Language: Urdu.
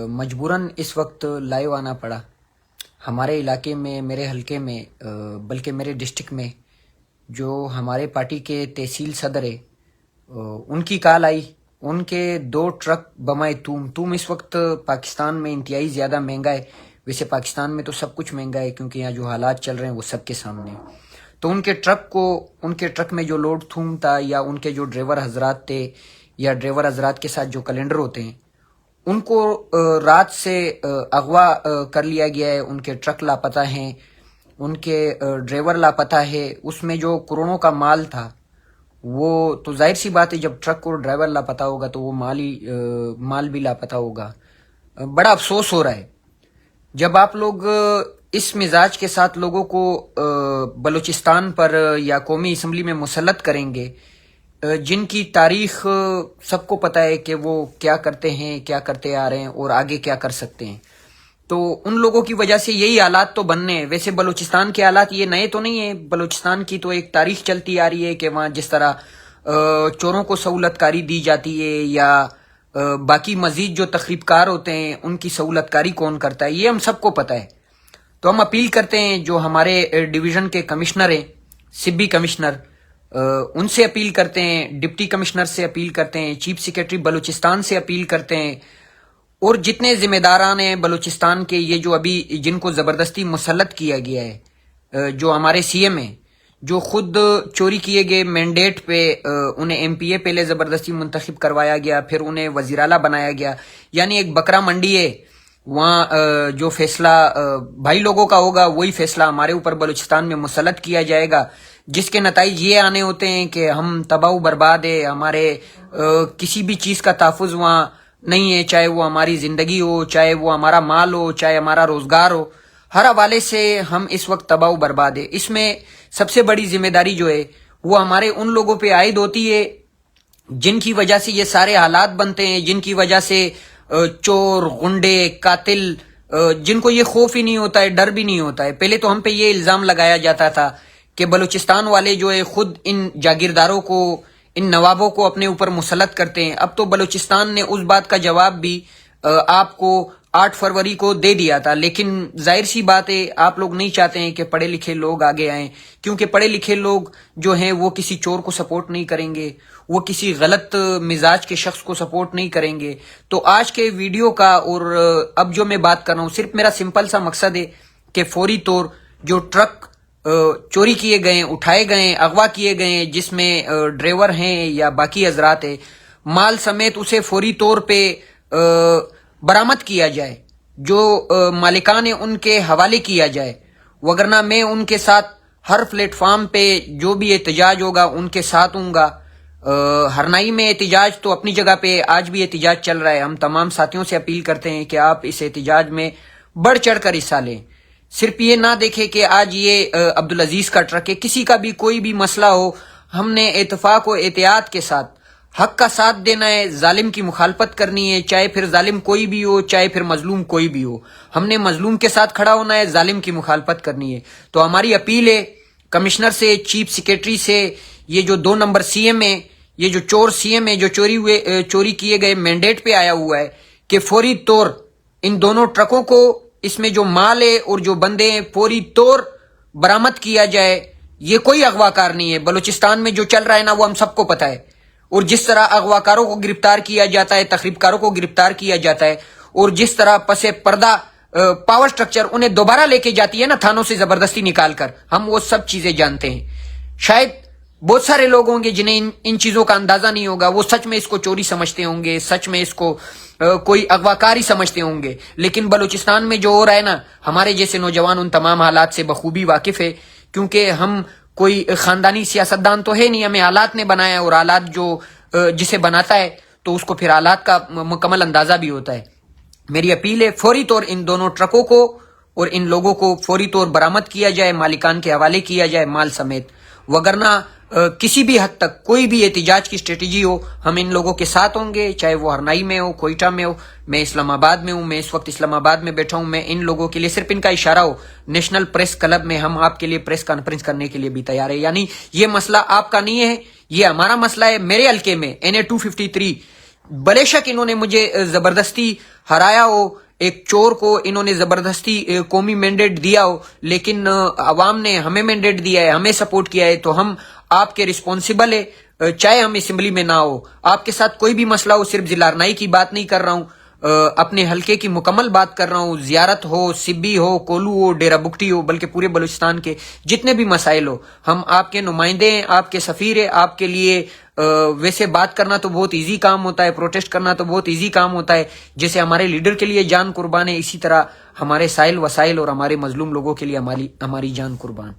مجبوراً اس وقت لائیو آنا پڑا ہمارے علاقے میں، میرے حلقے میں، بلکہ میرے ڈسٹرکٹ میں جو ہمارے پارٹی کے تحصیل صدر ہے ان کی کال آئی. ان کے 2 ٹرک بمائے توم اس وقت پاکستان میں انتہائی زیادہ مہنگا ہے. ویسے پاکستان میں تو سب کچھ مہنگا ہے کیونکہ یہاں جو حالات چل رہے ہیں وہ سب کے سامنے ہیں. تو ان کے ٹرک میں جو لوڈ تھوم تھا، یا ان کے جو ڈرائیور حضرات تھے، یا ڈرائیور حضرات کے ساتھ جو کیلنڈر ہوتے ہیں، ان کو رات سے اغوا کر لیا گیا ہے. ان کے ٹرک لاپتہ ہیں، ان کے ڈرائیور لاپتہ ہے. اس میں جو کروڑوں کا مال تھا وہ تو ظاہر سی بات ہے، جب ٹرک اور ڈرائیور لاپتہ ہوگا تو وہ مال بھی لاپتہ ہوگا. بڑا افسوس ہو رہا ہے جب آپ لوگ اس مزاج کے ساتھ لوگوں کو بلوچستان پر یا قومی اسمبلی میں مسلط کریں گے، جن کی تاریخ سب کو پتہ ہے کہ وہ کیا کرتے ہیں، کیا کرتے آ رہے ہیں اور آگے کیا کر سکتے ہیں. تو ان لوگوں کی وجہ سے یہی حالات تو بننے ہیں. ویسے بلوچستان کے حالات یہ نئے تو نہیں ہیں. بلوچستان کی تو ایک تاریخ چلتی آ رہی ہے کہ وہاں جس طرح چوروں کو سہولت کاری دی جاتی ہے، یا باقی مزید جو تخریب کار ہوتے ہیں ان کی سہولت کاری کون کرتا ہے، یہ ہم سب کو پتہ ہے. تو ہم اپیل کرتے ہیں جو ہمارے ڈویژن کے کمشنر ہیں، سبی کمشنر، ان سے اپیل کرتے ہیں، ڈپٹی کمشنر سے اپیل کرتے ہیں، چیف سیکرٹری بلوچستان سے اپیل کرتے ہیں، اور جتنے ذمہ داران ہیں بلوچستان کے، یہ جو ابھی جن کو زبردستی مسلط کیا گیا ہے، جو ہمارے سی ایم ہیں، جو خود چوری کیے گئے مینڈیٹ پہ انہیں ایم پی اے پہلے زبردستی منتخب کروایا گیا، پھر انہیں وزیر اعلیٰ بنایا گیا. یعنی ایک بکرا منڈی ہے، وہاں جو فیصلہ بھائی لوگوں کا ہوگا وہی فیصلہ ہمارے اوپر بلوچستان میں مسلط کیا جائے گا، جس کے نتائج یہ آنے ہوتے ہیں کہ ہم تباہ و برباد ہے. ہمارے کسی بھی چیز کا تحفظ وہاں نہیں ہے، چاہے وہ ہماری زندگی ہو، چاہے وہ ہمارا مال ہو، چاہے ہمارا روزگار ہو، ہر حوالے سے ہم اس وقت تباہ و برباد ہے. اس میں سب سے بڑی ذمہ داری جو ہے وہ ہمارے ان لوگوں پہ عائد ہوتی ہے جن کی وجہ سے یہ سارے حالات بنتے ہیں، جن کی وجہ سے چور، غنڈے، قاتل، جن کو یہ خوف ہی نہیں ہوتا ہے، ڈر بھی نہیں ہوتا ہے. پہلے تو ہم پہ یہ الزام لگایا جاتا تھا کہ بلوچستان والے جو ہے خود ان جاگیرداروں کو، ان نوابوں کو اپنے اوپر مسلط کرتے ہیں. اب تو بلوچستان نے اس بات کا جواب بھی آپ کو 8 فروری کو دے دیا تھا. لیکن ظاہر سی بات ہے آپ لوگ نہیں چاہتے ہیں کہ پڑھے لکھے لوگ آگے آئیں، کیونکہ پڑھے لکھے لوگ جو ہیں وہ کسی چور کو سپورٹ نہیں کریں گے، وہ کسی غلط مزاج کے شخص کو سپورٹ نہیں کریں گے. تو آج کے ویڈیو کا اور اب جو میں بات کر رہا ہوں، صرف میرا سمپل سا مقصد ہے کہ فوری طور جو ٹرک چوری کیے گئے، اٹھائے گئے، اغوا کیے گئے، جس میں ڈرائیور ہیں یا باقی حضرات ہیں، مال سمیت اسے فوری طور پہ برآمد کیا جائے، جو مالکان ہیں ان کے حوالے کیا جائے. وگرنہ میں ان کے ساتھ ہر پلیٹ فارم پہ جو بھی احتجاج ہوگا ان کے ساتھ ہوں گا. ہرنائی میں احتجاج تو اپنی جگہ پہ آج بھی احتجاج چل رہا ہے. ہم تمام ساتھیوں سے اپیل کرتے ہیں کہ آپ اس احتجاج میں بڑھ چڑھ کر حصہ لیں. صرف یہ نہ دیکھیں کہ آج یہ عبدالعزیز کا ٹرک ہے، کسی کا بھی کوئی بھی مسئلہ ہو، ہم نے اتفاق و احتیاط کے ساتھ حق کا ساتھ دینا ہے، ظالم کی مخالفت کرنی ہے، چاہے پھر ظالم کوئی بھی ہو، چاہے پھر مظلوم کوئی بھی ہو. ہم نے مظلوم کے ساتھ کھڑا ہونا ہے، ظالم کی مخالفت کرنی ہے. تو ہماری اپیل ہے کمشنر سے، چیف سیکرٹری سے، یہ جو 2 نمبر سی ایم ہے، یہ جو چور سی ایم ہے، جو چوری کیے گئے مینڈیٹ پہ آیا ہوا ہے، کہ فوری طور ان دونوں ٹرکوں کو، اس میں جو مال ہے اور جو بندے ہیں، فوری طور برآمد کیا جائے. یہ کوئی اغوا کار نہیں ہے. بلوچستان میں جو چل رہا ہے نا وہ ہم سب کو پتہ ہے. اور جس طرح اغوا کاروں کو گرفتار کیا جاتا ہے، تخریب کاروں کو گرفتار کیا جاتا ہے، اور جس طرح پس پردہ پاور سٹرکچر انہیں دوبارہ لے کے جاتی ہے نا تھانوں سے زبردستی نکال کر، ہم وہ سب چیزیں جانتے ہیں. شاید بہت سارے لوگ ہوں گے جنہیں ان چیزوں کا اندازہ نہیں ہوگا، وہ سچ میں اس کو چوری سمجھتے ہوں گے، سچ میں اس کو کوئی اغواکاری سمجھتے ہوں گے. لیکن بلوچستان میں جو ہو رہا ہے نا، ہمارے جیسے نوجوان ان تمام حالات سے بخوبی واقف ہے، کیونکہ ہم کوئی خاندانی سیاستدان تو ہے نہیں، ہمیں حالات نے بنایا، اور حالات جو جسے بناتا ہے تو اس کو پھر حالات کا مکمل اندازہ بھی ہوتا ہے. میری اپیل ہے فوری طور ان دونوں ٹرکوں کو اور ان لوگوں کو فوری طور برآمد کیا جائے، مالکان کے حوالے کیا جائے مال سمیت. وگرنہ کسی بھی حد تک کوئی بھی احتجاج کی اسٹریٹجی ہو، ہم ان لوگوں کے ساتھ ہوں گے، چاہے وہ ہرنائی میں ہو، کوئٹہ میں ہو. میں اسلام آباد میں ہوں، میں اس وقت اسلام آباد میں بیٹھا ہوں. میں ان لوگوں کے لیے صرف ان کا اشارہ ہو، نیشنل پریس کلب میں ہم آپ کے لیے پریس کانفرنس کرنے کے لیے بھی تیار ہے. یعنی یہ مسئلہ آپ کا نہیں ہے، یہ ہمارا مسئلہ ہے. میرے حلقے میں NA 253 بے شک انہوں نے مجھے زبردستی ہرایا ہو، ایک چور کو انہوں نے زبردستی قومی مینڈیٹ دیا ہو، لیکن عوام نے ہمیں مینڈیٹ دیا ہے، ہمیں سپورٹ کیا ہے، تو ہم آپ کے رسپانسیبل ہے، چاہے ہم اسمبلی میں نہ ہو، آپ کے ساتھ کوئی بھی مسئلہ ہو، صرف ضلع ارنائی کی بات نہیں کر رہا ہوں، اپنے حلقے کی مکمل بات کر رہا ہوں، زیارت ہو، سبی ہو، کولو ہو، ڈیرہ بگٹی ہو، بلکہ پورے بلوچستان کے جتنے بھی مسائل ہو، ہم آپ کے نمائندے ہیں، آپ کے سفیر ہیں، آپ کے لیے ویسے بات کرنا تو بہت ایزی کام ہوتا ہے، پروٹیسٹ کرنا تو بہت ایزی کام ہوتا ہے، جیسے ہمارے لیڈر کے لیے جان قربان ہے، اسی طرح ہمارے سائل وسائل اور ہمارے مظلوم لوگوں کے لیے ہماری جان قربان.